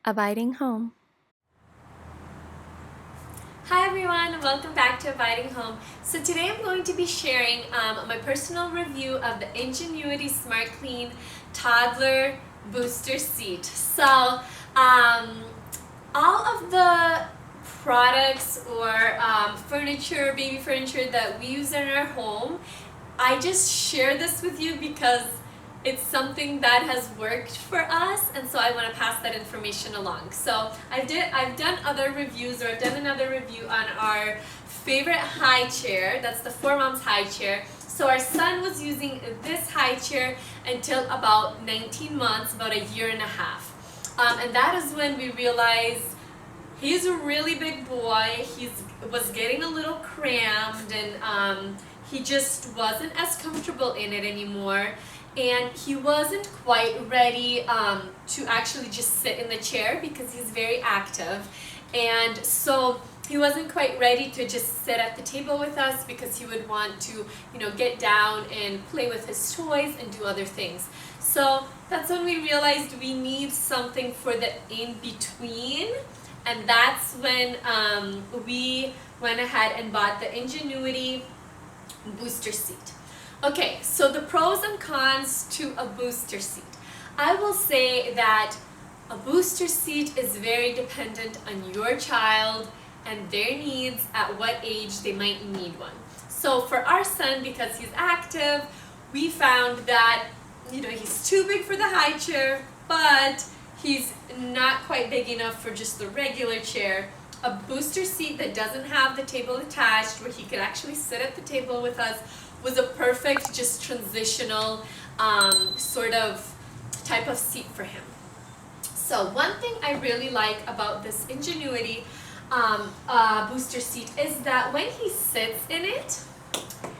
Abiding Home. Hi everyone, welcome back to Abiding Home. So today I'm going to be sharing my personal review of the Ingenuity SmartClean Toddler Booster Seat. So all of the products or furniture, baby furniture that we use in our home, I just share this with you because it's something that has worked for us, and so I want to pass that information along. So I've done other reviews, or I've done another review on our favorite high chair. That's the Four Moms high chair. So our son was using this high chair until about 19 months, about a year and a half. And that is when we realized he's a really big boy. He was getting a little cramped, and he just wasn't as comfortable in it anymore. And he wasn't quite ready to actually just sit in the chair because he's very active. And so he wasn't quite ready to just sit at the table with us because he would want to, get down and play with his toys and do other things. So that's when we realized we need something for the in-between. And that's when we went ahead and bought the Ingenuity booster seat. Okay, so the pros and cons to a booster seat. I will say that a booster seat is very dependent on your child and their needs at what age they might need one. So for our son, because he's active, we found that he's too big for the high chair, but he's not quite big enough for just the regular chair. A booster seat that doesn't have the table attached, where he could actually sit at the table with us, was a perfect, just transitional sort of type of seat for him. So one thing I really like about this Ingenuity booster seat is that when he sits in it,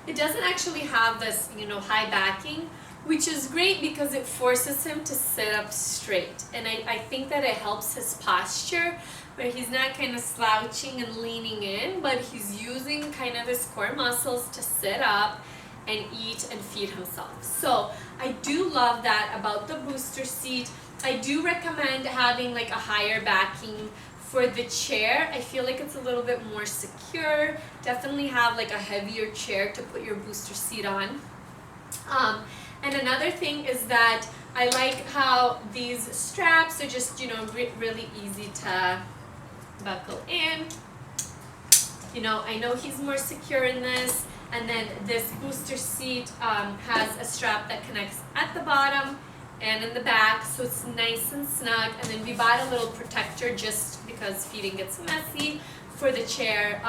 it doesn't actually have this high backing, which is great because it forces him to sit up straight. And I think that it helps his posture, where he's not kind of slouching and leaning in, but he's using kind of his core muscles to sit up and eat and feed himself. So I do love that about the booster seat. I do recommend having like a higher backing for the chair. I feel like it's a little bit more secure. Definitely have like a heavier chair to put your booster seat on. And another thing is that I like how these straps are just really easy to buckle in. I know he's more secure in this. And then this booster seat has a strap that connects at the bottom and in the back, so it's nice and snug. And then we bought a little protector just because feeding gets messy for the chair.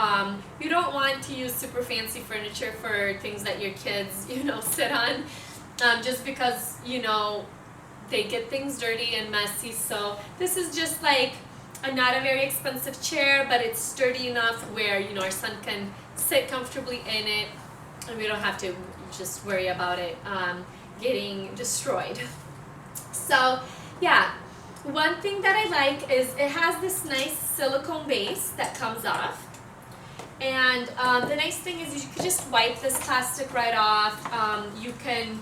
You don't want to use super fancy furniture for things that your kids, sit on, just because, they get things dirty and messy. So this is just like not a very expensive chair, but it's sturdy enough where, our son can sit comfortably in it, and we don't have to just worry about it getting destroyed. So yeah, one thing that I like is it has this nice silicone base that comes off. And the nice thing is you can just wipe this plastic right off. You can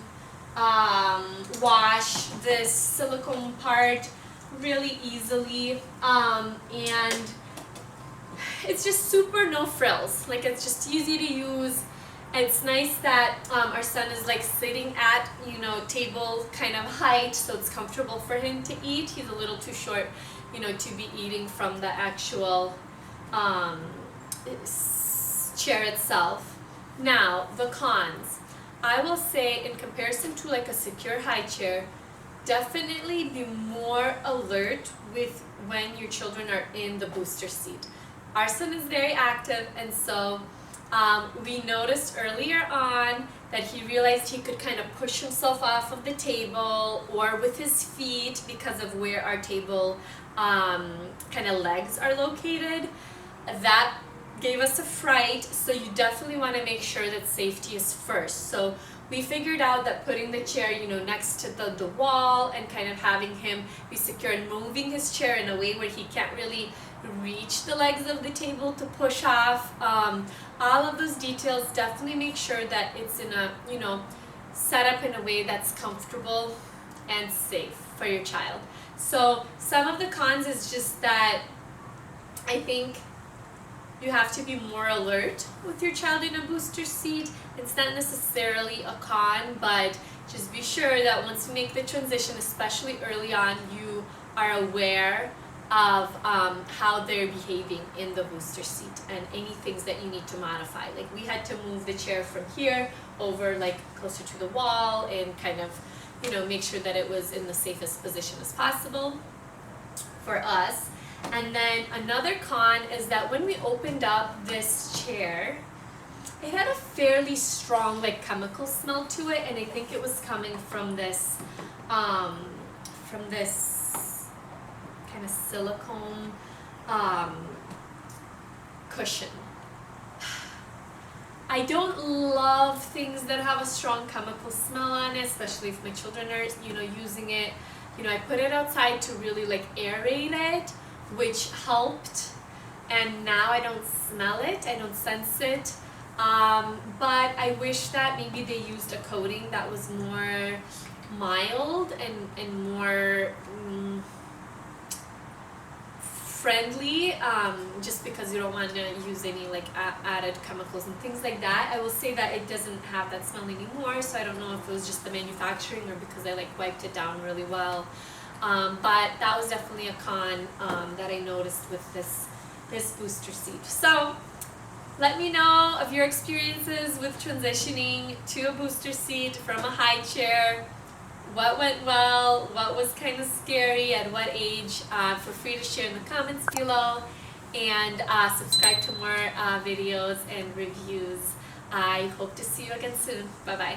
wash this silicone part really easily, and it's just super no frills. Like, it's just easy to use. It's nice that our son is like sitting at table kind of height, so it's comfortable for him to eat. He's a little too short to be eating from the actual chair itself. Now the cons, I will say, in comparison to like a secure high chair, definitely be more alert with when your children are in the booster seat. Our son is very active, and so we noticed earlier on that he realized he could kind of push himself off of the table or with his feet because of where our table kind of legs are located. That gave us a fright, so you definitely want to make sure that safety is first. So we figured out that putting the chair, next to the wall and kind of having him be secure and moving his chair in a way where he can't really reach the legs of the table to push off. All of those details, definitely make sure that it's in a, set up in a way that's comfortable and safe for your child. So some of the cons is just that I think you have to be more alert with your child in a booster seat. It's not necessarily a con, but just be sure that once you make the transition, especially early on, you are aware of how they're behaving in the booster seat and any things that you need to modify. Like we had to move the chair from here over like closer to the wall and kind of, you know, make sure that it was in the safest position as possible for us. And then another con is that when we opened up this chair, it had a fairly strong like chemical smell to it, and I think it was coming from this kind of silicone cushion. I don't love things that have a strong chemical smell on it, especially if my children are, you know, using it. You know, I put it outside to really like aerate it, which helped, and now I don't smell it, I don't sense it. But I wish that maybe they used a coating that was more mild and more friendly, just because you don't want to use any like added chemicals and things like that. I will say that it doesn't have that smell anymore, so I don't know if it was just the manufacturing or because I like wiped it down really well. But that was definitely a con that I noticed with this booster seat. So let me know of your experiences with transitioning to a booster seat from a high chair. What went well, what was kind of scary, at what age. Feel free to share in the comments below, and subscribe to more videos and reviews. I hope to see you again soon. Bye bye.